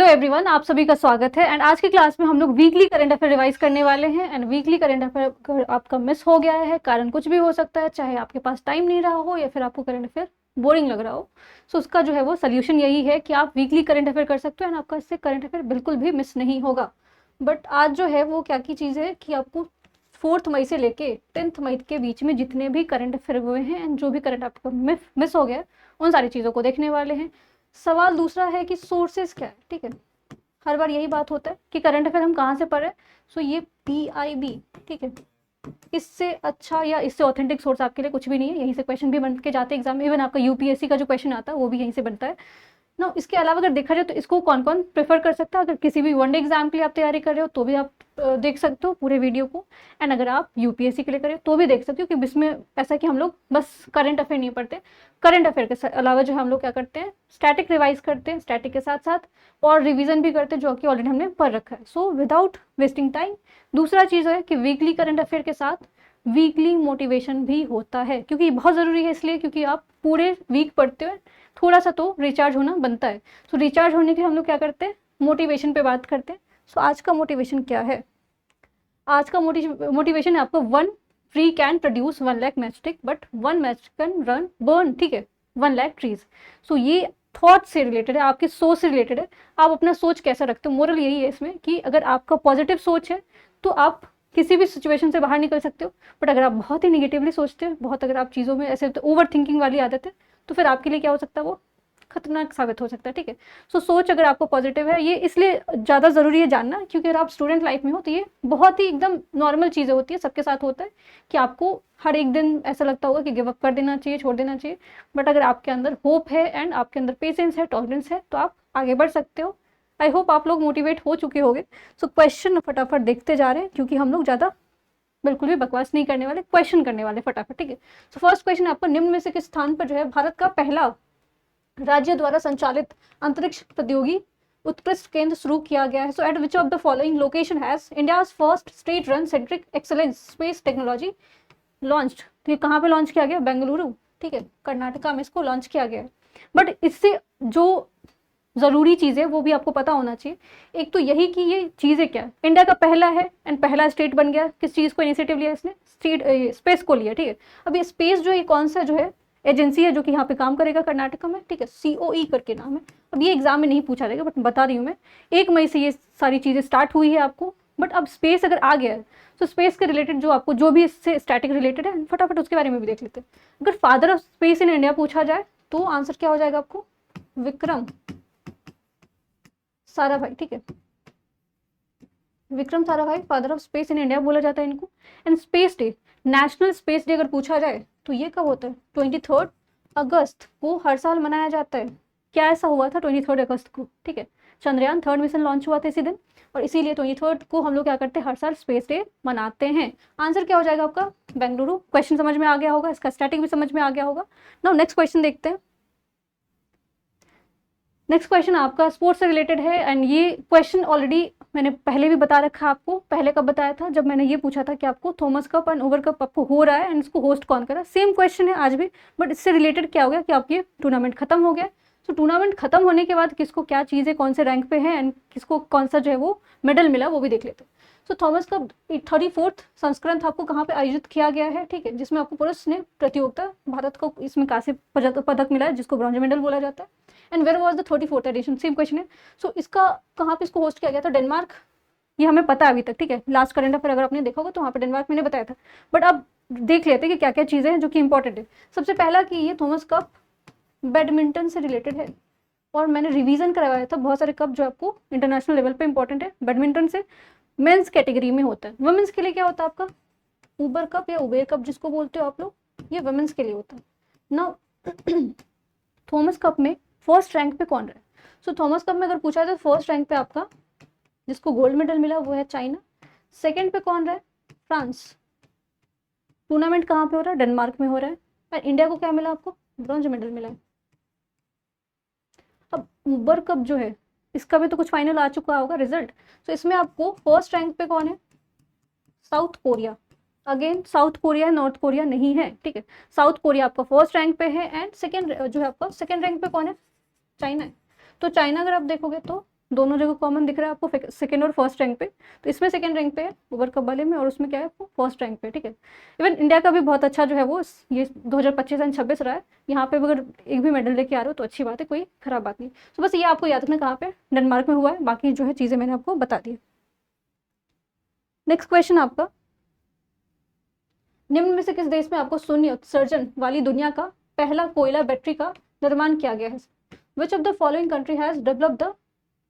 Everyone, आप सभी का स्वागत है। एंड आज की क्लास में हम लोग वीकली करंट अफेयर रिवाइज करने वाले हैं। एंड वीकली करंट अफेयर अगर आपका मिस हो गया है, कारण कुछ भी हो सकता है, चाहे आपके पास टाइम नहीं रहा हो या फिर आपको करंट अफेयर बोरिंग लग रहा हो, सो उसका जो है वो सोल्यूशन यही है कि आप वीकली करंट अफेयर कर सकते हो एंड आपका इससे करंट अफेयर बिल्कुल भी मिस नहीं होगा। बट आज जो है वो क्या की चीज़ है कि आपको 4 मई से लेके 10 मई के बीच में जितने भी करंट अफेयर हुए हैं एंड जो भी करंट आपका मिस हो गया उन सारी चीज़ों को देखने वाले हैं। सवाल दूसरा है कि सोर्सेज क्या है। ठीक है, हर बार यही बात होता है कि करंट अफेयर हम कहाँ से पढ़े। सो ये PIB, ठीक है, इससे अच्छा या इससे ऑथेंटिक सोर्स आपके लिए कुछ भी नहीं है। यहीं से क्वेश्चन भी बन के जाते हैं एग्जाम में। इवन आपका UPSC का जो क्वेश्चन आता है वो भी यहीं से बनता है ना। इसके अलावा अगर देखा जाए तो इसको कौन कौन प्रेफर कर सकता है। अगर किसी भी वनडे एग्जाम के लिए आप तैयारी कर रहे हो तो भी आप देख सकते हो पूरे वीडियो को। एंड अगर आप UPSC के लिए कर रहे हो तो भी देख सकते हो, क्योंकि इसमें ऐसा कि हम लोग बस करंट अफेयर नहीं पढ़ते, करंट अफेयर के अलावा जो हम लोग क्या करते हैं, स्टैटिक रिवाइज करते हैं, स्टैटिक के साथ साथ और रिवीजन भी करते हैं जो कि ऑलरेडी हमने पढ़ रखा है। सो विदाउट वेस्टिंग टाइम, दूसरा चीज़ है कि वीकली करंट अफेयर के साथ वीकली मोटिवेशन भी होता है, क्योंकि बहुत ज़रूरी है। इसलिए क्योंकि आप पूरे वीक पढ़ते हो, थोड़ा सा तो रिचार्ज होना बनता है। सो रिचार्ज होने के लिए हम लोग क्या करते हैं, मोटिवेशन पे बात करते हैं। सो आज का मोटिवेशन क्या है? आज का मोटिवेशन है आपको 1 tree can produce 1 lakh match stick but 1 match can run burn, ठीक है, 1 लाख ट्रीज। सो ये थॉट से रिलेटेड है, आपकी सोच से रिलेटेड है। आप अपना सोच कैसा रखते हो, मोरल यही है इसमें कि अगर आपका पॉजिटिव सोच है तो आप किसी भी सिचुएशन से बाहर निकल सकते हो। बट अगर आप बहुत ही निगेटिवली सोचते हो, बहुत अगर आप चीज़ों में ऐसे तो ओवर थिंकिंग वाली आदत है, तो फिर आपके लिए क्या हो सकता है, वो खतरनाक साबित हो सकता है। ठीक है, सो सोच अगर आपको पॉजिटिव है, ये इसलिए ज़्यादा ज़रूरी है जानना क्योंकि अगर आप स्टूडेंट लाइफ में हो तो ये बहुत ही एकदम नॉर्मल चीज़ें होती है, सबके साथ होता है कि आपको हर एक दिन ऐसा लगता होगा कि गिव अप कर देना चाहिए, छोड़ देना चाहिए। बट अगर आपके अंदर होप है एंड आपके अंदर पेशेंस है, टॉलरेंस है, तो आप आगे बढ़ सकते हो। आई होप आप लोग मोटिवेट हो चुके होंगे। सो क्वेश्चन फटाफट देखते जा रहे हैं क्योंकि हम लोग ज़्यादा बिल्कुल भी बकवास नहीं करने वाले, क्वेश्चन करने वाले फटाफट। ठीक है, सो फर्स्ट क्वेश्चन आपका, निम्न में से किस स्थान पर जो है भारत का पहला राज्य द्वारा संचालित अंतरिक्ष प्रौद्योगिकी उत्कृष्ट केंद्र शुरू किया गया है? So at which of the following location has India's first state run centric excellence space technology launched? तो ये कहाँ पे लॉन्च किया गया? बेंगलुरु, ठीक है, कर्नाटका में इसको लॉन्च किया गया है। बट इससे जो ज़रूरी चीज़ है वो भी आपको पता होना चाहिए। एक तो यही कि ये चीज़ें क्या है, इंडिया का पहला है एंड पहला स्टेट बन गया। किस चीज़ को इनिशिएटिव लिया इसने? स्पेस को लिया। ठीक है, अब ये स्पेस जो है कौन सा जो है एजेंसी है जो कि यहाँ पे काम करेगा कर्नाटका में? ठीक है, COE करके नाम है। अब ये एग्जाम में नहीं पूछा जाएगा बट बता रही हूँ मैं, 1 मई से ये सारी चीज़ें स्टार्ट हुई है आपको। बट अब स्पेस अगर आ गया है तो स्पेस के रिलेटेड जो आपको जो भी इससे स्टैटिक रिलेटेड है फटाफट उसके बारे में भी देख लेते हैं। अगर father of space in India पूछा जाए तो आंसर क्या हो जाएगा आपको? विक्रम साराभाई। ठीक है, Vikram Sarabhai father of space in India बोला जाता है इनको। And space day, national space day अगर पूछा जाए तो ये कब होता है? 23 अगस्त को हर साल मनाया जाता है। क्या ऐसा हुआ था 23 अगस्त को? ठीक है, चंद्रयान 3rd मिशन लॉन्च हुआ था इसी दिन और इसीलिए 23 को हम लोग क्या करते हैं, हर साल स्पेस डे मनाते हैं। आंसर क्या हो जाएगा आपका? बेंगलुरु। क्वेश्चन समझ में आ गया होगा, इसका स्टैटिक भी समझ में आ गया होगा। नाउ नेक्स्ट क्वेश्चन देखते हैं। नेक्स्ट क्वेश्चन आपका स्पोर्ट्स से रिलेटेड है एंड ये क्वेश्चन ऑलरेडी मैंने पहले भी बता रखा है आपको। पहले कब बताया था? जब मैंने ये पूछा था कि आपको Thomas cup and over cup आपको हो रहा है एंड इसको होस्ट कौन कर रहा है। सेम क्वेश्चन है आज भी, बट इससे रिलेटेड क्या हो गया कि आपकी टूर्नामेंट खत्म हो गया। तो टूर्नामेंट खत्म होने के बाद किसको क्या चीज़ है, कौन से रैंक पे है एंड किसको कौन सा जो है वो मेडल मिला वो भी देख लेते हैं। सो थॉमस कप 34th संस्करण आपको कहाँ पे आयोजित किया गया है? ठीक है, जिसमें आपको पुरुष ने प्रतियोगिता भारत को इसमें कांस्य पदक मिला है जिसको ब्रॉन्ज मेडल बोला जाता है। And where was the 34th edition? Same question है। सो इसका कहाँ पे इसको होस्ट किया गया था? डेनमार्क। ये हमें पता है अभी तक। ठीक है, लास्ट करंट अफेयर अगर आपने देखा होगा तो वहाँ पे डेनमार्क मैंने बताया था। बट अब देख लेते हैं कि क्या क्या चीज़ें हैं जो कि इंपॉर्टेंट है। सबसे पहला कि ये थॉमस कप बैडमिंटन से रिलेटेड है और मैंने रिवीजन करवाया था। बहुत सारे कप जो आपको इंटरनेशनल लेवल पे इंपॉर्टेंट है बैडमिंटन से मेंस कैटेगरी में होता है। वुमेन्स के लिए क्या होता है आपका? उबर कप या उबेर कप जिसको बोलते हो आप लोग, ये वुमेन्स के लिए होता है ना। थॉमस कप में फर्स्ट रैंक पे कौन रहा है? सो थॉमस कप में अगर पूछा जाए तो फर्स्ट रैंक पे आपका जिसको गोल्ड मेडल मिला वो है चाइना। सेकंड पे कौन रहा है? फ्रांस। टूर्नामेंट कहाँ पे हो रहा है? डेनमार्क में हो रहा है। और इंडिया को क्या मिला आपको? ब्रॉन्ज मेडल मिला है। अब उबर कप जो है इसका भी तो कुछ फाइनल आ चुका होगा रिजल्ट। सो इसमें आपको फर्स्ट रैंक पे कौन है? South Korea. Again south Korea north Korea नहीं है। ठीक है, साउथ कोरिया आपका फर्स्ट रैंक पे है एंड सेकंड जो है आपका सेकंड रैंक पे कौन है? चाइना है। तो चाइना अगर आप देखोगे तो दोनों जगह कॉमन दिख रहा है आपको सेकंड और फर्स्ट रैंक पे। तो इसमें सेकंड रैंक पे है वर्ल्ड कप वाले में, और उसमें क्या है आपको फर्स्ट रैंक पे, ठीक है। इवन इंडिया का भी बहुत अच्छा जो है वो ये 2025 एंड 26 रहा है। यहाँ पे अगर एक भी मेडल लेके आ रहे हो तो अच्छी बात है, कोई खराब बात नहीं। तो बस ये आपको याद रखना कहाँ पे, डेनमार्क में हुआ है। बाकी जो है चीज़ें मैंने आपको बता दी। नेक्स्ट क्वेश्चन आपका, निम्न में से किस देश में आपको शून्य उत्सर्जन वाली दुनिया का पहला कोयला बैटरी का निर्माण किया गया है? Which of the following country has developed the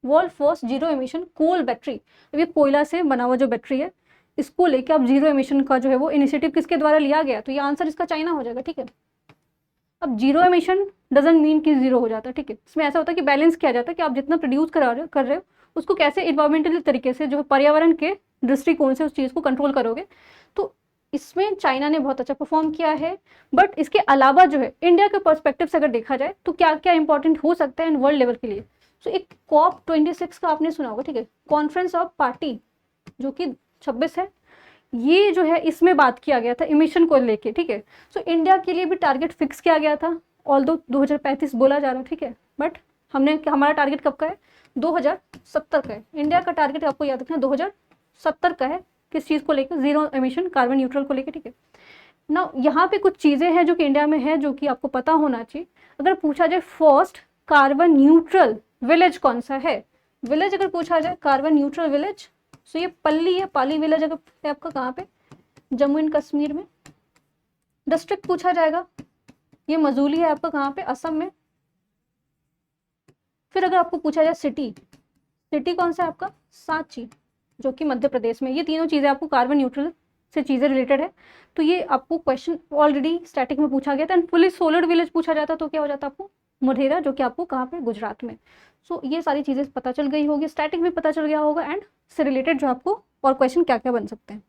world first zero emission coal battery? अब ये कोयला से बना हुआ जो बैटरी है, इसको लेके आप जीरो एमिशन का जो है वो इनिशिएटिव किसके द्वारा लिया गया? तो ये आंसर इसका चाइना हो जाएगा, ठीक है। अब जीरो एमिशन डजंट मीन कि जीरो हो जाता है, ठीक है। इसमें ऐसा होता है कि बैलेंस किया जाता है कि आप जितना प्रोड्यूस कर रहे हो उसको कैसे इन्वायरमेंटल तरीके से, जो है पर्यावरण के दृष्टिकोण से उस चीज़ को कंट्रोल करोगे। तो इसमें चाइना ने बहुत अच्छा परफॉर्म किया है। बट इसके अलावा जो है इंडिया के पर्सपेक्टिव से अगर देखा जाए तो क्या क्या इंपॉर्टेंट हो सकता है इन वर्ल्ड लेवल के लिए। तो एक COP26 का आपने सुना होगा, ठीक है, कॉन्फ्रेंस ऑफ पार्टी, जो कि 26 है, ये जो है इसमें बात किया गया था इमिशन को लेके, ठीक है। सो इंडिया के लिए भी टारगेट फिक्स किया गया था, ऑल्दो 2035 बोला जा रहा है, ठीक है। बट हमारा टारगेट कब का है? 2070 का है। इंडिया का टारगेट आपको याद रखना 2070 का है। किस चीज़ को लेकर? जीरो एमिशन कार्बन न्यूट्रल को लेकर, ठीक है ना। यहाँ पे कुछ चीज़ें हैं जो कि इंडिया में है, जो कि आपको पता होना चाहिए। अगर पूछा जाए फर्स्ट कार्बन न्यूट्रल विलेज कौन सा है, विलेज अगर पूछा जाए कार्बन न्यूट्रल विलेज, तो ये पल्ली है, पाली विलेज अगर है आपका कहाँ पे? जम्मू एंड कश्मीर में। डिस्ट्रिक्ट पूछा जाएगा, ये मजूली है आपका कहाँ पे? असम में। फिर अगर आपको पूछा जाए सिटी, सिटी कौन सा है आपका? सांची, जो कि मध्य प्रदेश में। ये तीनों चीज़ें आपको कार्बन न्यूट्रल से चीज़ें रिलेटेड है। तो ये आपको क्वेश्चन ऑलरेडी स्टैटिक में पूछा गया था। एंड फुली सोलर विलेज पूछा जाता तो क्या हो जाता आपको? मोढेरा, जो कि आपको कहाँ पे? गुजरात में। सो ये सारी चीज़ें पता चल गई होगी, स्टैटिक में पता चल गया होगा, एंड से रिलेटेड जो आपको और क्वेश्चन क्या क्या बन सकते हैं।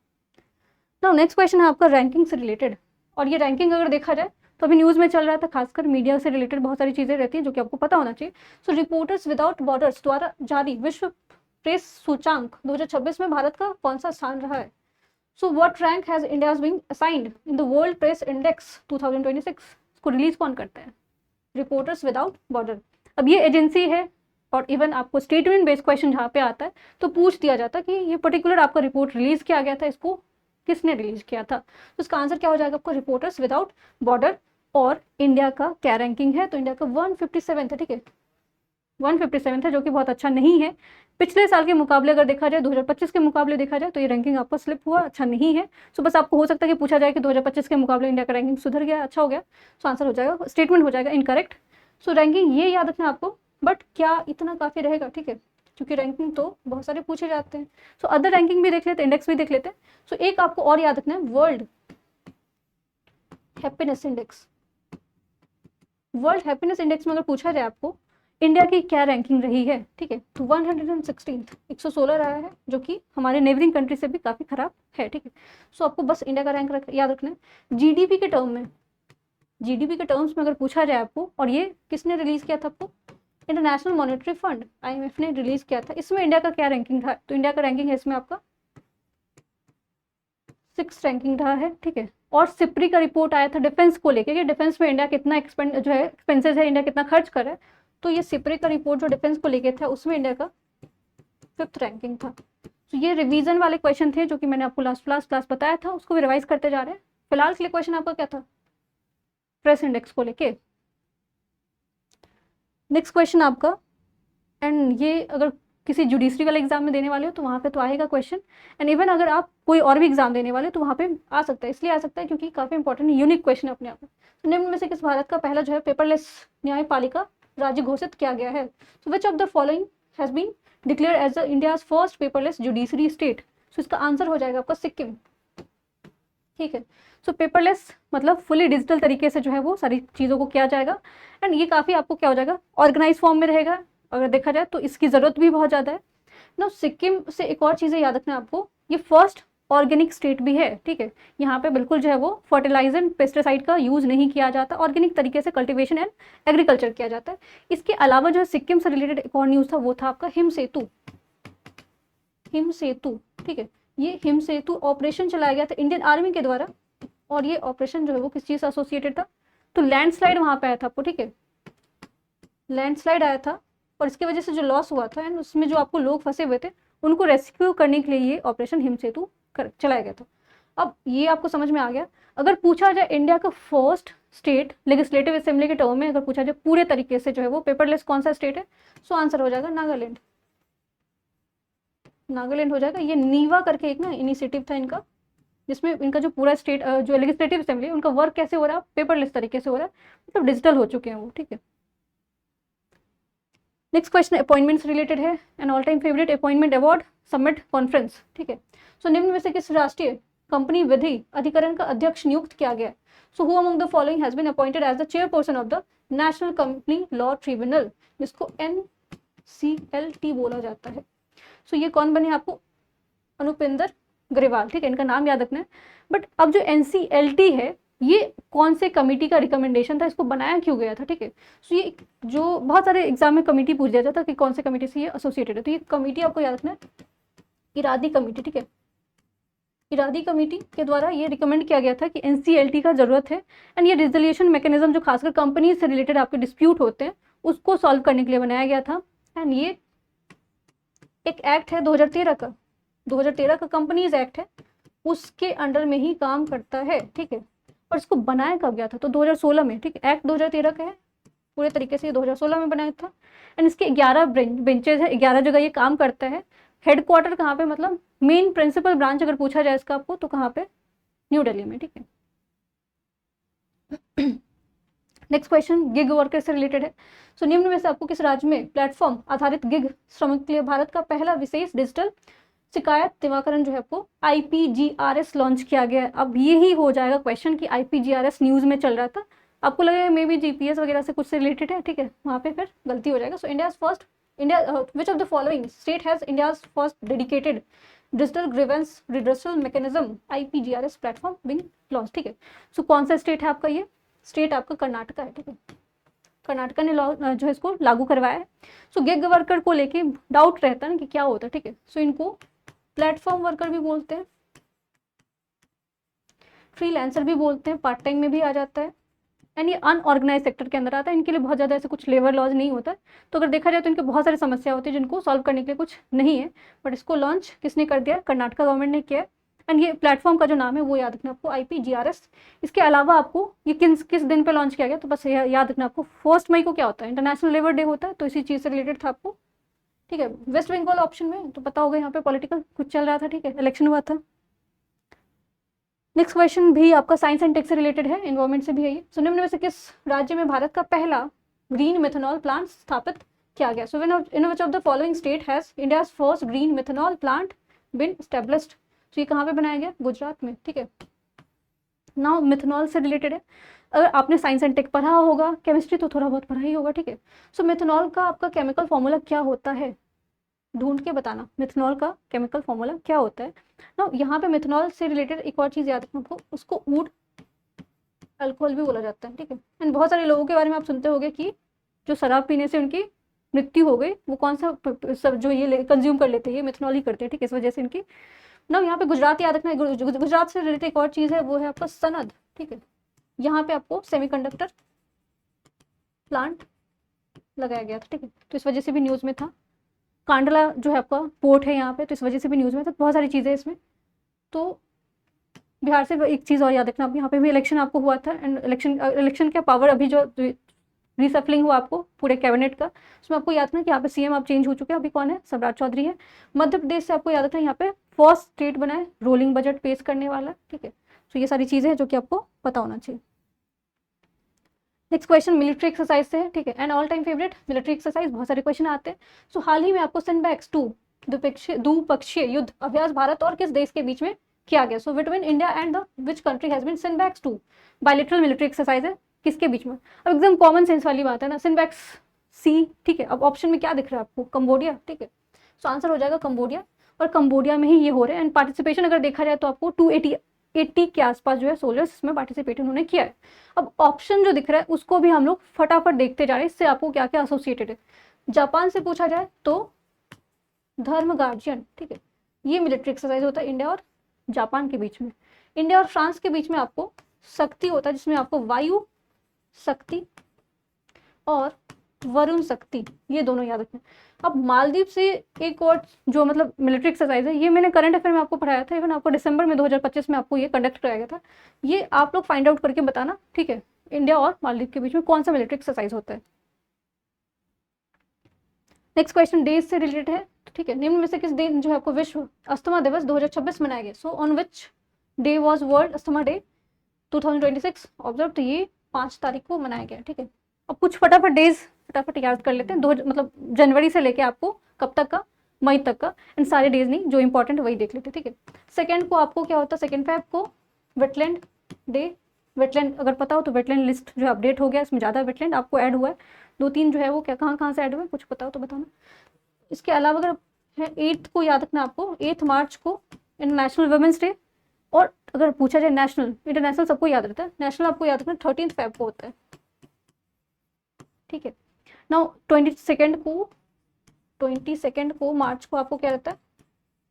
नाउ नेक्स्ट क्वेश्चन है आपका रैंकिंग से रिलेटेड। और ये रैंकिंग अगर देखा जाए तो अभी न्यूज़ में चल रहा था, खासकर मीडिया से रिलेटेड बहुत सारी चीज़ें रहती हैं जो कि आपको पता होना चाहिए। सो रिपोर्टर्स विदाउट बॉर्डर्स द्वारा जारी विश्व प्रेस सूचांक 2026 में भारत का कौन सा स्थान रहा है? So what rank has India been assigned in the world press index 2026? इसको रिलीज कौन करता है? Reporters without border. अब ये एजेंसी है, और इवन आपको स्टेटमेंट बेस्ड क्वेश्चन जहाँ पे आता है तो पूछ दिया जाता है कि ये पर्टिकुलर आपका रिपोर्ट रिलीज किया गया था, इसको किसने रिलीज किया था? तो इसका आंसर क्या हो जाएगा आपको? Reporters without border. और इंडिया का क्या रैंकिंग है? तो इंडिया का 157 है, ठीक है, 157 है, जो कि बहुत अच्छा नहीं है। पिछले साल के मुकाबले अगर देखा जाए, 2025 के मुकाबले देखा जाए, तो ये रैंकिंग आपका स्लिप हुआ, अच्छा नहीं है। सो बस आपको हो सकता है कि पूछा जाए कि 2025 के मुकाबले इंडिया का रैंकिंग सुधर गया, अच्छा हो गया। सो आंसर हो जाएगा, स्टेटमेंट हो जाएगा इनकरेक्ट। सो रैंकिंग ये याद रखना आपको, बट क्या इतना काफ़ी रहेगा? ठीक है, क्योंकि रैंकिंग तो बहुत सारे पूछे जाते हैं। सो अदर रैंकिंग भी देख लेते हैं, इंडेक्स भी देख लेते हैं। सो एक आपको और याद रखना है, world happiness index. World happiness index में अगर पूछा जाए आपको इंडिया की क्या रैंकिंग रही है, ठीक है, तो 116 116 रहा है, जो कि हमारे नेबरिंग कंट्री से भी काफ़ी खराब है, ठीक है। सो आपको बस इंडिया का रैंक याद रखना है। जीडीपी के टर्म में, जीडीपी के टर्म्स में अगर पूछा जाए आपको, और ये किसने रिलीज किया था आपको? इंटरनेशनल मॉनेटरी फंड, IMF ने रिलीज किया था। इसमें इंडिया का क्या रैंकिंग था? तो इंडिया का रैंकिंग है इसमें आपका 6th रैंकिंग रहा है, ठीक है। और सिप्री का रिपोर्ट आया था डिफेंस को लेके कि डिफेंस में इंडिया कितना एक्सपेंसेस है, इंडिया कितना खर्च कर रहा है। तो ये सिप्री का रिपोर्ट जो डिफेंस को लेके था, उसमें इंडिया का 5th रैंकिंग था। तो ये रिवीजन वाले क्वेश्चन थे जो कि मैंने आपको लास्ट क्लास बताया था, उसको भी रिवाइज करते जा रहे हैं। फिलहाल के लिए क्वेश्चन आपका क्या था? प्रेस इंडेक्स को लेके। नेक्स्ट क्वेश्चन आपका, एंड ये अगर किसी जुडिशरी वाले एग्जाम में देने वाले हो तो वहाँ पे तो आएगा क्वेश्चन, एंड इवन अगर आप कोई और भी एग्जाम देने वाले हो तो वहाँ पे आ सकता है। इसलिए आ सकता है क्योंकि काफ़ी इंपॉर्टेंट यूनिक क्वेश्चन है अपने आप में। तो निम्न में से किस भारत का पहला जो है पेपरलेस न्यायपालिका राज्य घोषित किया गया है? So which of the following has been declare as the India's first paperless judiciary state? सो इसका आंसर हो जाएगा आपका सिक्किम, ठीक है। सो पेपरलेस मतलब फुली डिजिटल तरीके से जो है वो सारी चीज़ों को किया जाएगा, एंड ये काफ़ी आपको क्या हो जाएगा? ऑर्गेनाइज फॉर्म में रहेगा। अगर देखा जाए तो इसकी ज़रूरत भी बहुत ज़्यादा है ना। सिक्किम से एक और चीज़ें याद रखना है आपको, ये फर्स्ट ऑर्गेनिक स्टेट भी है, ठीक है। यहाँ पे बिल्कुल जो है वो फर्टिलाइजर एंड पेस्टिसाइड का यूज़ नहीं किया जाता, ऑर्गेनिक तरीके से कल्टीवेशन एंड एग्रीकल्चर किया जाता है। इसके अलावा जो है सिक्किम से रिलेटेड एक और न्यूज़ था, वो था आपका हिम सेतु, हिम सेतु, ठीक है। ये हिम सेतु ऑपरेशन चलाया गया था इंडियन आर्मी के द्वारा, और ये ऑपरेशन जो है वो किस चीज़ से एसोसिएटेड था? तो लैंडस्लाइड वहाँ पे आया था आपको, ठीक है, लैंडस्लाइड आया था और इसकी वजह से जो लॉस हुआ था एंड उसमें जो आपको लोग फंसे हुए थे उनको रेस्क्यू करने के लिए ये ऑपरेशन हिम सेतु चलाया गया था। अब ये आपको समझ में आ गया। अगर पूछा जाए इंडिया का फर्स्ट स्टेट लेजिस्लेटिव असेंबली के टर्म में अगर पूछा जाए पूरे तरीके से जो है वो पेपरलेस कौन सा स्टेट है, सो आंसर हो जाएगा नागालैंड। नागालैंड हो जाएगा। ये नीवा करके एक ना इनिशिएटिव था इनका, जिसमें इनका जो पूरा स्टेट जो लेजिस्लेटिव असेंबली उनका वर्क कैसे हो रहा है, पेपरलेस तरीके से हो रहा है, मतलब डिजिटल हो चुके हैं वो, ठीक है। नेक्स्ट क्वेश्चन अपॉइंटमेंट से रिलेटेड है। An all time favourite appointment award summit conference, ठीक है। सो निम्न में से किस राष्ट्रीय कंपनी विधि अधिकरण का अध्यक्ष नियुक्त किया गया? So who among the following has been appointed as the chairperson of the national company law tribunal, जिसको NCLT बोला जाता है। सो ये कौन बने आपको? अनुपिंदर ग्रेवाल, ठीक है, इनका नाम याद रखना है। बट अब जो NCLT है ये कौन से कमेटी का रिकमेंडेशन था, इसको बनाया क्यों गया था, ठीक है। सो ये जो बहुत सारे एग्जाम में कमेटी पूछ दिया जाता है कि कौन से कमेटी से ये एसोसिएटेड है, तो ये कमेटी आपको याद रखना है, इरादी कमेटी, ठीक है। इरादी कमेटी के द्वारा ये रिकमेंड किया गया था कि NCLT का जरूरत है एंड ये रिजोल्यूशन मैकेनिज्म जो खासकर कंपनी से रिलेटेड आपके डिस्प्यूट होते हैं उसको सॉल्व करने के लिए बनाया गया था। एंड ये एक एक्ट है 2013 का, 2013 का कंपनीज एक्ट है, उसके अंडर में ही काम करता है, ठीक है। और इसको बनाया कब गया था? तो 2016 में, ठीक है। एक्ट 2013 का है, पूरे तरीके से 2016 में बनाया था। एंड इसके 11 बेंचेज है, 11 जगह ये काम करता है। हेडक्वार्टर कहाँ पे, मतलब मेन प्रिंसिपल ब्रांच अगर पूछा जाए इसका आपको तो कहाँ पे? न्यू दिल्ली में, ठीक है। नेक्स्ट क्वेश्चन गिग वर्कर से रिलेटेड है। सो निम्न में से आपको किस राज्य में प्लेटफॉर्म आधारित गिग श्रमिक के लिए भारत का पहला विशेष डिजिटल शिकायत निवारण जो है आपको IPGRS लॉन्च किया गया है? अब यही हो जाएगा क्वेश्चन कि IPGRS न्यूज में चल रहा था, आपको लगेगा मे बी GPS वगैरह से कुछ से रिलेटेड है, ठीक है, वहाँ पे फिर गलती हो जाएगा। So which of the following state has India's first dedicated digital grievance redressal mechanism IPGRS platform being launch, ठीक है। सो कौन सा स्टेट है आपका? ये स्टेट आपका कर्नाटका है, ठीक है। कर्नाटका ने जो है इसको लागू करवाया है। सो गिग वर्कर को लेके डाउट रहता है ना कि क्या होता है, ठीक है। सो इनको प्लेटफॉर्म वर्कर भी बोलते हैं, फ्रीलांसर भी बोलते हैं, पार्ट टाइम में भी आ जाता है एंड ये अनऑर्गेनाइज सेक्टर के अंदर आता है। इनके लिए बहुत ज़्यादा ऐसे कुछ लेबर लॉज नहीं होता है, तो अगर देखा जाए तो इनके बहुत सारी समस्या होती है जिनको सॉल्व करने के लिए कुछ नहीं है। बट इसको लॉन्च किसने कर दिया? कर्नाटका गवर्नमेंट ने किया है। एंड ये प्लेटफॉर्म का जो नाम है वो याद रखना आपको IPGRS। इसके अलावा आपको ये किस दिन पे लॉन्च किया गया, तो बस याद रखना आपको 1 मई को क्या होता है? इंटरनेशनल लेबर डे होता है, तो इसी चीज़ से रिलेटेड था आपको, ठीक है। वेस्ट बंगाल ऑप्शन में तो पता होगा, यहाँ पे पॉलिटिकल कुछ चल रहा था, ठीक है, इलेक्शन हुआ था। नेक्स्ट क्वेश्चन भी आपका साइंस एंड टेक से रिलेटेड है, एनवायरमेंट से भी है ये। सो निम्न में से किस राज्य में भारत का पहला ग्रीन मेथनॉल प्लांट स्थापित किया गया? So in which of the following state has India's first green methanol plant been established? तो ये कहाँ पे बनाया गया? गुजरात में, ठीक है। नाउ मेथनॉल से रिलेटेड है, अगर आपने साइंस एंड टेक पढ़ा होगा, केमिस्ट्री तो थोड़ा बहुत पढ़ा ही होगा, ठीक है। सो मेथनॉल का आपका केमिकल फॉर्मूला क्या होता है? ढूंढ के बताना, मेथनॉल का केमिकल फॉर्मूला क्या होता है ना। यहाँ पे मेथनॉल से रिलेटेड एक और चीज़ याद रखना आपको, उसको वुड अल्कोहल भी बोला जाता है, ठीक है। एंड बहुत सारे लोगों के बारे में आप सुनते होंगे कि जो शराब पीने से उनकी मृत्यु हो गई, वो कौन सा सब जो ये कंज्यूम कर लेते हैं, ये मेथनॉल ही करते हैं, ठीक है। इस वजह से इनकी ना यहाँ पे गुजरात याद रखना है। गुजरात से रिलेटेड एक और चीज़ है, वो है आपका सनद, ठीक है। यहाँ पे आपको सेमीकंडक्टर प्लांट लगाया गया था, ठीक है, तो इस वजह से भी न्यूज़ में था। कांडला जो है आपका पोर्ट है यहाँ पे, तो इस वजह से भी न्यूज़ में था। बहुत सारी चीज़ें इसमें। तो बिहार से एक चीज़ और याद रखना, आप यहाँ पे भी इलेक्शन आपको हुआ था एंड इलेक्शन का पावर अभी जो रिसफलिंग हुआ आपको पूरे कैबिनेट का, उसमें आपको याद रखना कि यहाँ पे CM आप चेंज हो चुके हैं, अभी कौन है? सम्राट चौधरी है। मध्य प्रदेश से आपको याद रखना यहाँ पे फर्स्ट स्टेट बना है रोलिंग बजट पेश करने वाला, ठीक है। तो ये सारी चीज़ें हैं जो कि आपको पता होना चाहिए। नेक्स्ट क्वेश्चन मिलिट्री एक्सरसाइज से है, ठीक है। And all time favourite military exercise, बहुत सारे क्वेश्चन आते हैं। सो हाल ही में आपको सिनबैक्स 2 द्विपक्षीय युद्ध अभ्यास भारत और किस देश के बीच में किया गया? So between India and the which country has been SIMBEX 2 bilateral military exercise है, किसके बीच में? अब एकदम कॉमन सेंस वाली बात है ना, सिनबैक्स सी, ठीक है। अब ऑप्शन में क्या दिख रहा है आपको? कंबोडिया, ठीक है। सो आंसर हो जाएगा कंबोडिया, और कंबोडिया में ही ये हो रहे हैं। एंड पार्टिसिपेशन अगर देखा जाए तो आपको 280 के आसपास जो है सोल्जर्स इसमें पार्टिसिपेट उन्होंने किया है। अब ऑप्शन जो दिख रहा है उसको भी हम लोग फटाफट देखते जा रहे हैं, इससे आपको क्या क्या एसोसिएटेड है। जापान से पूछा जाए तो धर्म गार्जियन, ठीक है, ये मिलिट्री एक्सरसाइज होता है इंडिया और जापान के बीच में। इंडिया और फ्रांस के बीच में आपको शक्ति होता है, जिसमें आपको वायु शक्ति और वरुण शक्ति, ये दोनों याद रखें। अब मालदीव से एक और जो मतलब मिलिट्री एक्सरसाइज है, ये मैंने करंट अफेयर में आपको पढ़ाया था, इवन आपको दिसंबर में 2025 में आपको ये कंडक्ट कराया गया था। ये आप लोग फाइंड आउट करके बताना, ठीक है, इंडिया और मालदीव के बीच में कौन सा मिलिट्री एक्सरसाइज होता है। नेक्स्ट क्वेश्चन डेज से रिलेटेड है, ठीक है। निम्न में से किस दिन जो है आपको विश्व अस्थमा दिवस 2026 मनाया गया? So on which day was world asthma day 2026 observe? तो ये 5 तारीख को मनाया गया, ठीक है। अब कुछ फटाफट डेज फटाफट याद कर लेते हैं, मतलब जनवरी से लेके आपको कब तक का, मई तक का, एंड सारे डेज नहीं, जो इंपॉर्टेंट वही देख लेते हैं, ठीक है। सेकेंड को आपको क्या होता है, सेकेंड फेब को वेटलैंड डे। वेटलैंड अगर पता हो तो वेटलैंड लिस्ट जो है अपडेट हो गया, इसमें ज़्यादा वेटलैंड आपको ऐड हुआ है, 2-3 जो है वो क्या कहाँ कहाँ से ऐड हुए, कुछ पता हो तो बताना। इसके अलावा अगर है 8th को याद रखना आपको, 8 मार्च को इंटरनेशनल वुमेंस डे। और अगर पूछा जाए नेशनल, इंटरनेशनल सबको याद रहता है, नेशनल आपको याद रखना 13 फेब को होता है, ठीक है। नाउ 22 को मार्च को आपको क्या रहता है,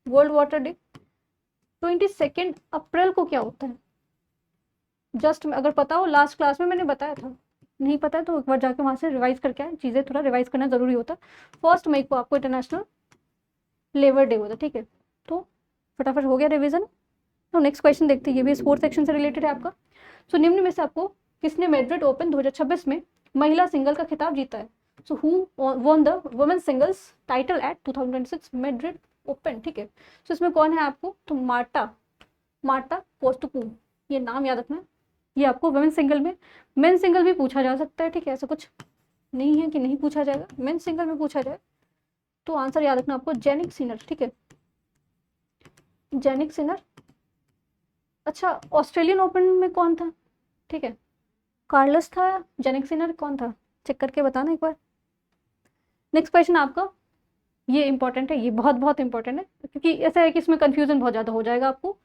वर्ल्ड वाटर डे। 22 अप्रैल को क्या होता है, जस्ट अगर पता हो, लास्ट क्लास में मैंने बताया था, नहीं पता है तो एक बार जाके वहां से रिवाइज करके आए, चीज़ें थोड़ा रिवाइज करना जरूरी होता है। 1 मई को आपको इंटरनेशनल लेबर डे होता है, ठीक है। तो फटाफट हो गया रिविजन। तो नेक्स्ट क्वेश्चन देखते हैं, ये भी स्पोर्ट्स सेक्शन से रिलेटेड है आपका। सो निम्न में से आपको किसने मैड्रिड ओपन 2026 में महिला सिंगल का खिताब जीता है? So who won the women singles title at 2026 Madrid open, ठीक है। सो इसमें कौन है आपको, तो मार्टा कोस्टुकू, ये नाम याद रखना है। ये आपको वुमेन सिंगल में, मेन सिंगल भी पूछा जा सकता है, ठीक है, ऐसा कुछ नहीं है कि नहीं पूछा जाएगा, मेन सिंगल में पूछा जाए तो आंसर याद रखना आपको जेनिक सिनर, ठीक है, जेनिक सिनर। अच्छा, ऑस्ट्रेलियन ओपन में कौन था, ठीक है, कार्लस था, जेनिक सिनर कौन था, चेक करके बताना एक बार। नेक्स्ट क्वेश्चन आपका, ये इंपॉर्टेंट है, ये बहुत बहुत इंपॉर्टेंट है, क्योंकि ऐसा है कि इसमें कंफ्यूजन बहुत ज़्यादा हो जाएगा आपको।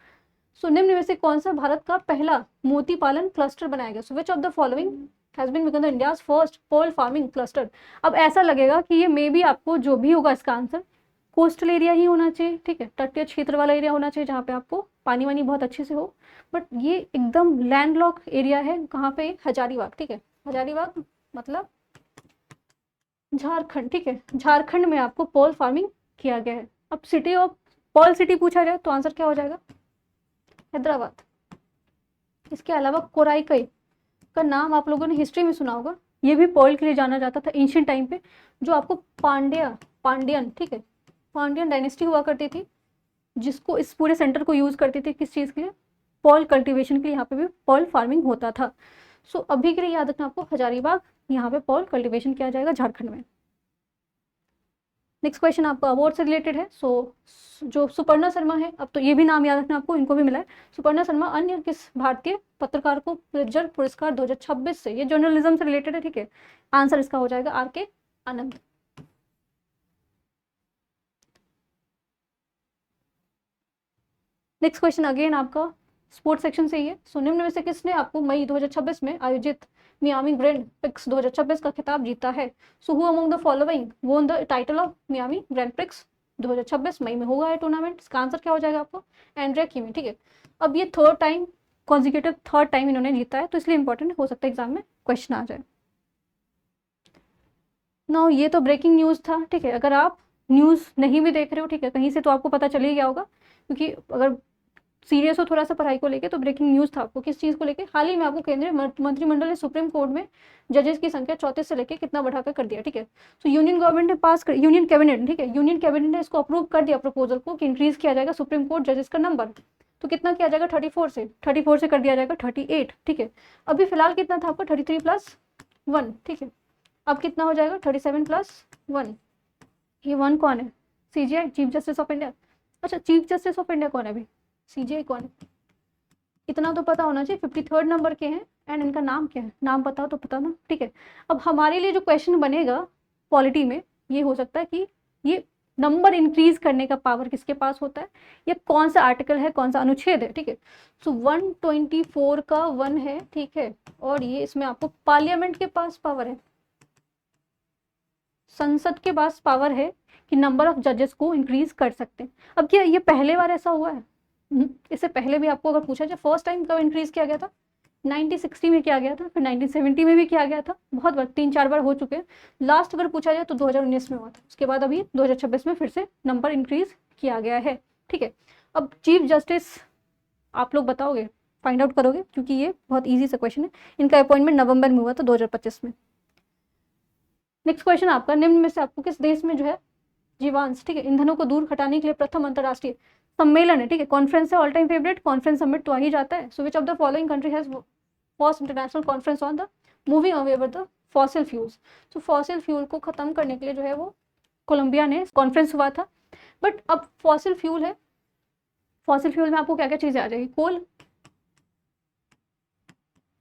सो निम्न में से कौन सा भारत का पहला मोती पालन क्लस्टर बनाया गया? So which of the following has been become the India's first pearl farming cluster? अब ऐसा लगेगा कि ये मे बी आपको जो भी होगा इसका आंसर कोस्टल एरिया ही होना चाहिए, ठीक है, तटीय क्षेत्र वाला एरिया होना चाहिए, जहाँ पे आपको पानी वानी बहुत अच्छे से हो, बट ये एकदम लैंडलॉक एरिया है, कहाँ पे, हजारीबाग, ठीक है, हजारीबाग मतलब झारखंड, ठीक है, झारखंड में आपको पर्ल फार्मिंग किया गया है। अब सिटी ऑफ पर्ल सिटी पूछा जाए तो आंसर क्या हो जाएगा, हैदराबाद। इसके अलावा कोराइकई का नाम आप लोगों ने हिस्ट्री में सुना होगा, ये भी पर्ल के लिए जाना जाता था एंशियंट टाइम पे, जो आपको पांड्यन, ठीक है, पांड्यन डायनेस्टी हुआ करती थी, जिसको इस पूरे सेंटर को यूज करती थी किस चीज़ के लिए, पर्ल कल्टीवेशन के लिए, यहाँ पे भी पर्ल फार्मिंग होता था। सो अभी के लिए याद रखना आपको हजारीबाग, यहाँ पे पर्ल कल्टीवेशन किया जाएगा झारखंड में। नेक्स्ट क्वेश्चन आपका अवार्ड से रिलेटेड है। सो जो सुपर्णा शर्मा है, अब तो ये भी नाम याद रखना आपको, इनको भी मिला है। सुपर्णा शर्मा अन्य किस भारतीय पत्रकार को पुलित्जर पुरस्कार 2026 से, ये जर्नलिज्म से रिलेटेड है, ठीक है, आंसर इसका हो जाएगा आर.के. आनंद। नेक्स्ट क्वेश्चन अगेन आपका स्पोर्ट्स सेक्शन से ही है। सो निम्न में से किसने आपको मई 2026 में आयोजित मियामी ग्रैंड प्रिक्स 2026 का खिताब जीता है? सो who among the following won the title of Miami grand prix 2026? मई में होगा ये टूर्नामेंट, इसका आंसर क्या हो जाएगा आपको, एंड्रिया किमी, ठीक है। अब ये थर्ड टाइम इन्होंने जीता है, तो इसलिए इंपॉर्टेंट हो सकता है एग्जाम में क्वेश्चन आ जाए। नाउ ये तो ब्रेकिंग न्यूज़ था, ठीक है, अगर आप न्यूज़ नहीं भी देख रहे हो, ठीक है, कहीं से तो आपको पता चल ही गया होगा, क्योंकि अगर सीरियस हो थोड़ा सा पढ़ाई को लेके तो ब्रेकिंग न्यूज़ था आपको किस चीज़ को लेके, हाल ही में आपको केंद्रीय मंत्रिमंडल ने सुप्रीम कोर्ट में जजेस की संख्या 34 से लेके कितना बढ़ाकर कर दिया, ठीक है। तो यूनियन गवर्नमेंट ने यूनियन कैबिनेट, ठीक है, यूनियन कैबिनेट ने इसको अप्रूव कर दिया प्रपोजल को कि इंक्रीज किया जाएगा सुप्रीम कोर्ट जजेस का नंबर। तो कितना किया जाएगा, 34 से कर दिया जाएगा 38, ठीक है। अभी फिलहाल कितना था आपका 33+1, ठीक है। अब कितना हो जाएगा 37+1। ये 1 कौन है, CJI, chief justice of India. अच्छा, चीफ जस्टिस ऑफ इंडिया कौन है अभी, CJI कौन है, इतना तो पता होना चाहिए, 53rd नंबर के हैं, एंड इनका नाम क्या है, नाम पता हो तो पता ना, ठीक है। अब हमारे लिए जो क्वेश्चन बनेगा पॉलिटी में, ये हो सकता है कि ये नंबर इंक्रीज करने का पावर किसके पास होता है, ये कौन सा आर्टिकल है, कौन सा अनुच्छेद है, ठीक है। सो 124 का 1 है, ठीक है, और ये इसमें आपको पार्लियामेंट के पास पावर है, संसद के पास पावर है कि नंबर ऑफ जजेस को इंक्रीज कर सकते हैं। अब क्या ये पहले बार ऐसा हुआ है, इससे पहले भी आपको अगर पूछा जाए फर्स्ट टाइम कब इंक्रीज किया गया था, 1960 में किया गया था, फिर 1970 में भी किया गया था, बहुत बार 3-4 बार हो चुके हैं। लास्ट अगर पूछा जाए तो 2019 में हुआ था, उसके बाद अभी 2026 में फिर से नंबर इंक्रीज किया गया है। ठीक है, अब चीफ जस्टिस आप लोग बताओगे, फाइंड आउट करोगे, क्योंकि ये बहुत ईजी सा क्वेश्चन है। इनका अपॉइंटमेंट नवंबर में हुआ था 2025 में। नेक्स्ट क्वेश्चन आपका, निम्न में से आपको किस देश में जो है जीवांश, ठीक है, ईंधनों को दूर हटाने के लिए प्रथम अंतरराष्ट्रीय सम्मेलन है, ठीक है, कॉन्फ्रेंस है, all time favourite, conference summit तो आ ही जाता है। So which of the following country has first international conference on the moving away over the fossil fuels. तो फॉसिल फ्यूल को खत्म करने के लिए जो है वो कोलंबिया ने कॉन्फ्रेंस हुआ था। बट अब फॉसिल फ्यूल है, फॉसिल फ्यूल में आपको क्या क्या चीजें आ जाएगी, कोल,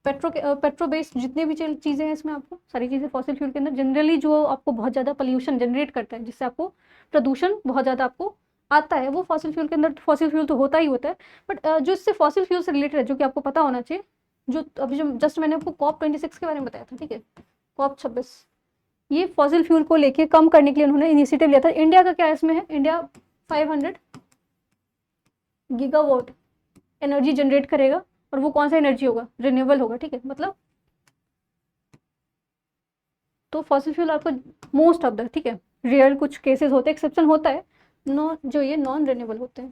पेट्रो बेस्ड जितने भी चीजें हैं इसमें आपको सारी चीजें फॉसिल फ्यूल के अंदर। जनरली जो आपको बहुत ज्यादा पोल्यूशन जनरेट करता है, जिससे आपको प्रदूषण बहुत ज्यादा आपको आता है, वो फॉसिल फ्यूल के अंदर, फॉसिल फ्यूल तो होता ही होता है। बट जो इससे फॉसिल फ्यूल से रिलेटेड है, जो कि आपको पता होना चाहिए, जो अभी जो जस्ट मैंने आपको COP26 के बारे में बताया था, ठीक है, COP26, ये फॉसिल फ्यूल को लेके कम करने के लिए उन्होंने इनिशिएटिव लिया था। इंडिया का क्या इसमें है, इंडिया 500 गीगावाट एनर्जी जनरेट करेगा, और वो कौन सा एनर्जी होगा, रिन्यूएबल होगा, ठीक है, मतलब तो फॉसिल फ्यूल आपको मोस्ट ऑफ द, ठीक है, रेयर कुछ केसेस होते हैं, एक्सेप्शन होता है, जो ये नॉन रिन्यूएबल होते हैं,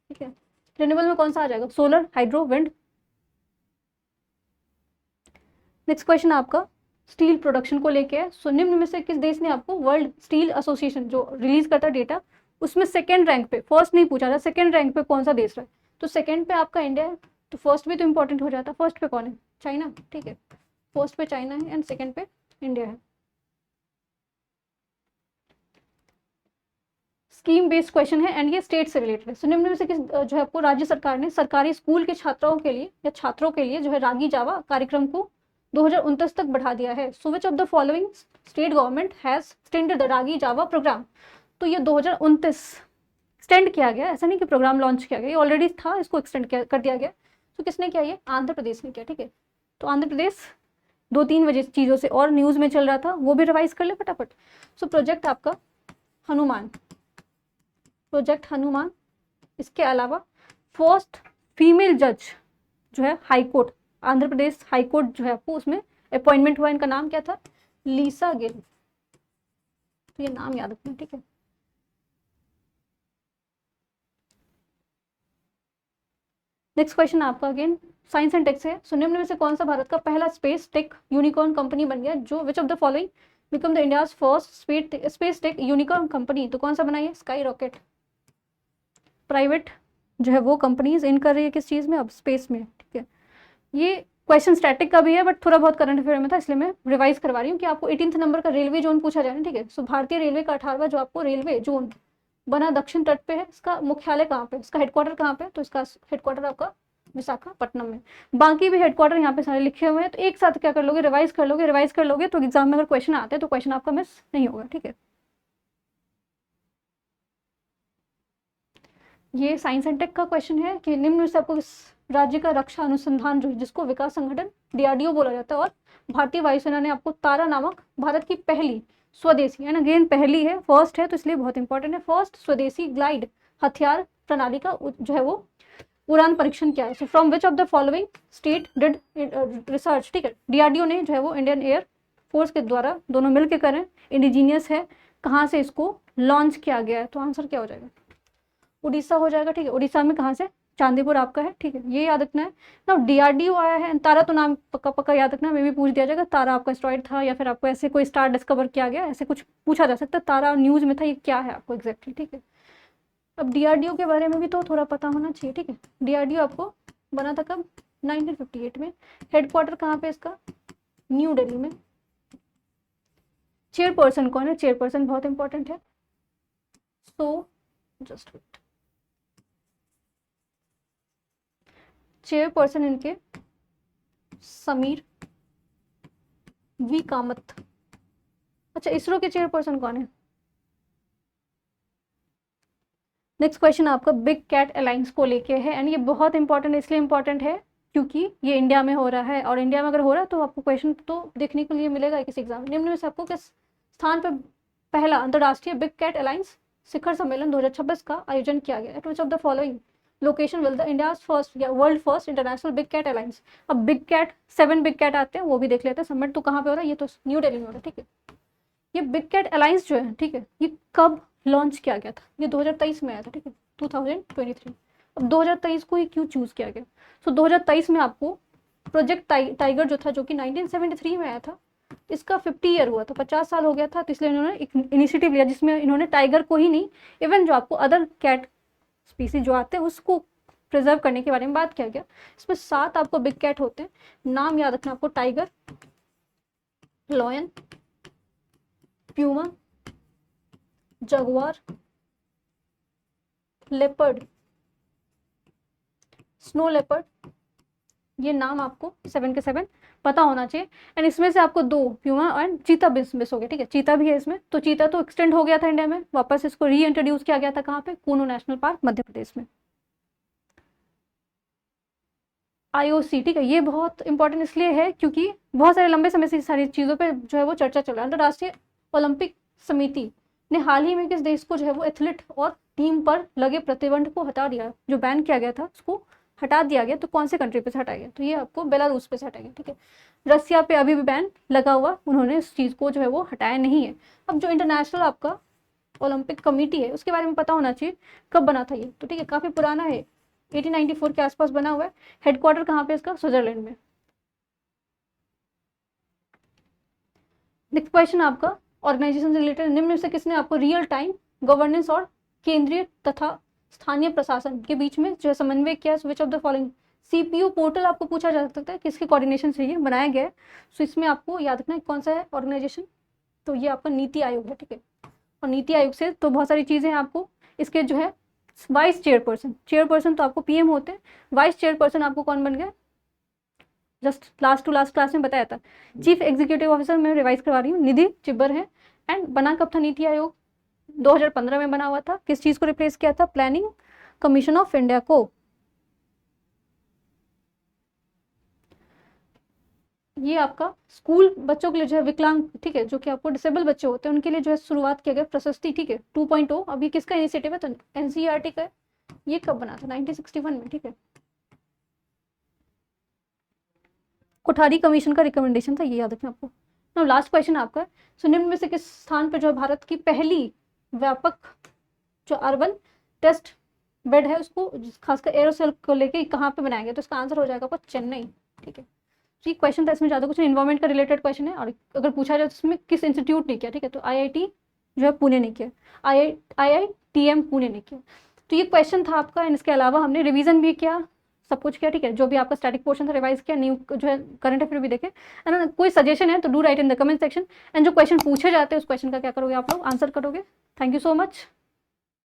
ठीक है। रिन्यूएबल में कौन सा आ जाएगा, solar, hydro, wind. Next question आपका स्टील प्रोडक्शन को लेके है। सो निम्न में से किस देश ने आपको वर्ल्ड स्टील एसोसिएशन जो रिलीज करता है डेटा, उसमें सेकंड रैंक पे, फर्स्ट नहीं पूछा था, सेकंड रैंक पे कौन सा देश रहा है, तो सेकंड पे आपका इंडिया है, तो फर्स्ट भी तो इंपॉर्टेंट हो जाता है। फर्स्ट पे कौन है, चाइना, ठीक है, फर्स्ट पे चाइना है एंड सेकंड पे इंडिया है। स्कीम बेस्ड क्वेश्चन है एंड ये स्टेट से रिलेटेड है। सो निम्न में से किस जो है आपको राज्य सरकार ने सरकारी स्कूल के छात्राओं के लिए या छात्रों के लिए जो है रागी जावा कार्यक्रम को 2029 तक बढ़ा दिया है। So which of the following state government has extended the Ragi Java programme. तो ये 2029 एक्सटेंड किया गया, ऐसा नहीं कि प्रोग्राम लॉन्च किया गया, ये ऑलरेडी था, इसको एक्सटेंड कर दिया गया। तो किसने किया, ये आंध्र प्रदेश ने किया, ठीक है। तो आंध्र प्रदेश 2-3 वजह चीज़ों से और न्यूज़ में चल रहा था, वो भी रिवाइज कर ले फटाफट। सो प्रोजेक्ट आपका हनुमान, प्रोजेक्ट हनुमान। इसके अलावा फर्स्ट फीमेल जज जो है high court, Andhra Pradesh high court जो है आपको उसमें अपॉइंटमेंट हुआ, इनका नाम क्या था, लीसा गिल। तो ये नाम याद रखना, ठीक है। नेक्स्ट क्वेश्चन आपका अगेन साइंस एंड टेक है। सो निम्न में से कौन सा भारत का पहला स्पेस टेक यूनिकॉर्न कंपनी बन गया, जो विच of the following become the India's first space tech unicorn company. तो कौन सा बनाई है, स्काई रॉकेट। प्राइवेट जो है वो कंपनीज इन कर रही है किस चीज़ में, अब स्पेस में, ठीक है। ये क्वेश्चन स्टैटिक का भी है, बट थोड़ा बहुत करंट अफेयर में था, इसलिए मैं रिवाइज करवा रही हूँ कि आपको 18th नंबर का रेलवे जोन पूछा जाए ना, ठीक है। सो भारतीय रेलवे का 18वां जो आपको रेलवे जोन बना दक्षिण तट पे है, इसका मुख्यालय कहाँ पे, इसका हेडक्वार्टर कहाँ पे, तो इसका हेडक्वार्टर आपका विशाखापट्टनम में। बाकी भी हेडक्वार्टर यहाँ पे सारे लिखे हुए हैं, तो एक साथ क्या कर लोगे, रिवाइज कर लोगे तो एग्जाम में अगर क्वेश्चन आते हैं तो क्वेश्चन आपका मिस नहीं होगा, ठीक है। ये साइंस एंड टेक का क्वेश्चन है कि निम्न में से आपको इस राज्य का रक्षा अनुसंधान जो जिसको विकास संगठन DRDO बोला जाता है, और भारतीय वायुसेना ने आपको तारा नामक भारत की पहली स्वदेशी, एंड अगेन पहली है, फर्स्ट है तो इसलिए बहुत इंपॉर्टेंट है, फर्स्ट स्वदेशी ग्लाइड हथियार प्रणाली का जो है वो उड़ान परीक्षण किया है। So from which of the following state did research, ठीक है। DRDO ने जो है वो इंडियन एयर फोर्स के द्वारा दोनों मिल के करें, इंडिजीनियस है, कहाँ से इसको लॉन्च किया गया है, तो आंसर क्या हो जाएगा, उड़ीसा हो जाएगा, ठीक है। उड़ीसा में कहाँ से, चांदीपुर आपका है, ठीक है, ये याद रखना है ना। DRDO आया है, तारा तो नाम पक्का पक्का याद रखना, मे भी पूछ दिया जाएगा तारा आपका एस्टेरॉइड था, या फिर आपको ऐसे कोई स्टार डिस्कवर किया गया, ऐसे कुछ पूछा जा सकता है, तारा न्यूज़ में था, ये क्या है आपको एग्जैक्टली, ठीक है। अब DRDO के बारे में भी तो थोड़ा पता होना चाहिए, ठीक है। DRDO आपको बना था कब, 1958 में। हेडक्वार्टर कहाँ पे इसका, न्यू दिल्ली में। चेयरपर्सन कौन है, चेयरपर्सन बहुत इंपॉर्टेंट है। सो जस्ट वेट, चेयरपर्सन इनके समीर वी कामत। अच्छा, इसरो के चेयरपर्सन कौन है। नेक्स्ट क्वेश्चन आपका बिग कैट अलायंस को लेके है, एंड ये बहुत इंपॉर्टेंट इसलिए इंपॉर्टेंट है क्योंकि ये इंडिया में हो रहा है, और इंडिया में अगर हो रहा है तो आपको क्वेश्चन तो देखने के लिए मिलेगा किसी एग्जाम में। निम्न में से आपको किस स्थान पर पहला अंतर्राष्ट्रीय बिग कैट अलायंस शिखर सम्मेलन 2026 का आयोजन किया गया, at which of the following location will the India's first या world first international big cat alliance. अब बिग कैट 7 बिग कैट आते हैं, वो भी देख लेते हैं। समिट तो कहाँ पे हो रहा है, ये तो न्यू दिल्ली में हो रहा है, ठीक है। ये बिग कैट अलायंस जो है, ठीक है, ये कब लॉन्च किया गया था? ये 2023 में आया था, ठीक है, 2023। अब 2023 को ये क्यों चूज किया गया? सो 2023 में आपको प्रोजेक्ट टाइगर जो था, जो कि 1973 में आया था, इसका 50 ईयर हुआ था, 50 साल हो गया था। तो इसलिए इन्होंने एक इनिशिएटिव लिया जिसमें इन्होंने टाइगर को ही नहीं, इवन जो आपको अदर कैट स्पीसीज जो आते हैं उसको प्रिजर्व करने के बारे में बात किया गया। इसमें 7 आपको बिग कैट होते हैं, नाम याद रखना आपको, tiger, lion, Puma, Jaguar, leopard, snow leopard. ये नाम आपको 7 के 7 पता होना चाहिए। एंड इसमें से आपको 2 प्यूमा एंड चीता मिस हो गया, ठीक है, चीता भी है इसमें। तो चीता तो एक्सटेंड हो गया था इंडिया में, वापस इसको री इंट्रोड्यूस किया गया था कहाँ पे? कूनो नेशनल पार्क, मध्य प्रदेश में। IOC, ठीक है, ये बहुत इंपॉर्टेंट इसलिए है क्योंकि बहुत सारे लंबे समय से सारी चीज़ों पे जो है वो चर्चा चल रहा है। अंतर्राष्ट्रीय ओलंपिक समिति ने हाल ही में किस देश को जो है वो एथलीट और टीम पर लगे प्रतिबंध को हटा दिया, जो बैन किया गया था उसको हटा दिया गया। तो कौन से कंट्री पे से हटाया गया? तो ये आपको बेलारूस पे से हटाया गया, ठीक है। रसिया पे अभी भी बैन लगा हुआ, उन्होंने इस चीज़ को जो है वो हटाया नहीं है। अब जो इंटरनेशनल आपका ओलंपिक कमेटी है उसके बारे में पता होना चाहिए कब बना था ये, तो ठीक है, काफ़ी पुराना है, 1894 के आसपास बना हुआ है। हेडक्वार्टर कहाँ पे इसका? स्विट्जरलैंड में। नेक्स्ट क्वेश्चन आपका, ऑर्गेनाइजेशन से रिलेटेड निम्न में से किसने आपको रियल टाइम गवर्नेंस और केंद्रीय तथा स्थानीय प्रशासन के बीच में जो है समन्वय किया? विच of the following? CPU portal आपको पूछा जा सकता है, किसके कोऑर्डिनेशन से ये बनाया गया है। सो इसमें आपको याद रखना है कौन सा है ऑर्गेनाइजेशन, तो ये आपका नीति आयोग है, ठीक है। और नीति आयोग से तो बहुत सारी चीज़ें हैं आपको, इसके जो है वाइस चेयरपर्सन तो आपको PM होते हैं, वाइस चेयरपर्सन आपको कौन बन गया? जस्ट लास्ट क्लास में बताया था। चीफ एग्जीक्यूटिव ऑफिसर मैं रिवाइज करवा रही हूँ, निधि चिब्बर है। एंड बना कब था नीति आयोग? 2015 में बना हुआ था। किस चीज़ को रिप्लेस किया था? प्लानिंग कमीशन ऑफ इंडिया को। ये आपका स्कूल बच्चों के लिए जो है विकलांग, ठीक है, जो कि आपको डिसेबल बच्चे होते हैं उनके लिए जो है शुरुआत किया गया प्रशस्ति, ठीक है, 2.0। अभी किसका इनिशिएटिव है? तो NCERT का है। ये कब बना था? 1961 में, ठीक है। कोठारी कमीशन का रिकमेंडेशन था, ये याद रखना आपको। नाउ लास्ट क्वेश्चन आपका है, सो निम्न में से किस स्थान पर जो है भारत की पहली व्यापक जो अर्बन टेस्ट बेड है उसको खासकर एरोसेल को लेके कहाँ पे बनाया गया? तो इसका आंसर हो जाएगा आपका चेन्नई, ठीक है। तो ये क्वेश्चन था, इसमें ज़्यादा कुछ इन्वायरमेंट का रिलेटेड क्वेश्चन है। और अगर पूछा जाए तो इसमें किस इंस्टीट्यूट ने किया, ठीक है, तो IIT जो है पुणे ने किया, IITM पुणे ने किया। तो ये क्वेश्चन था आपका। एंड इसके अलावा हमने रिवीजन भी किया, सब कुछ किया, ठीक है, जो भी आपका स्टैटिक पोर्शन था रिवाइज किया, न्यू जो है करंट अफेयर भी देखे। एंड कोई सजेशन है तो do right in the comment section. And जो क्वेश्चन पूछे जाते हैं उस क्वेश्चन का क्या करोगे आप लोग? आंसर करोगे। Thank you so much.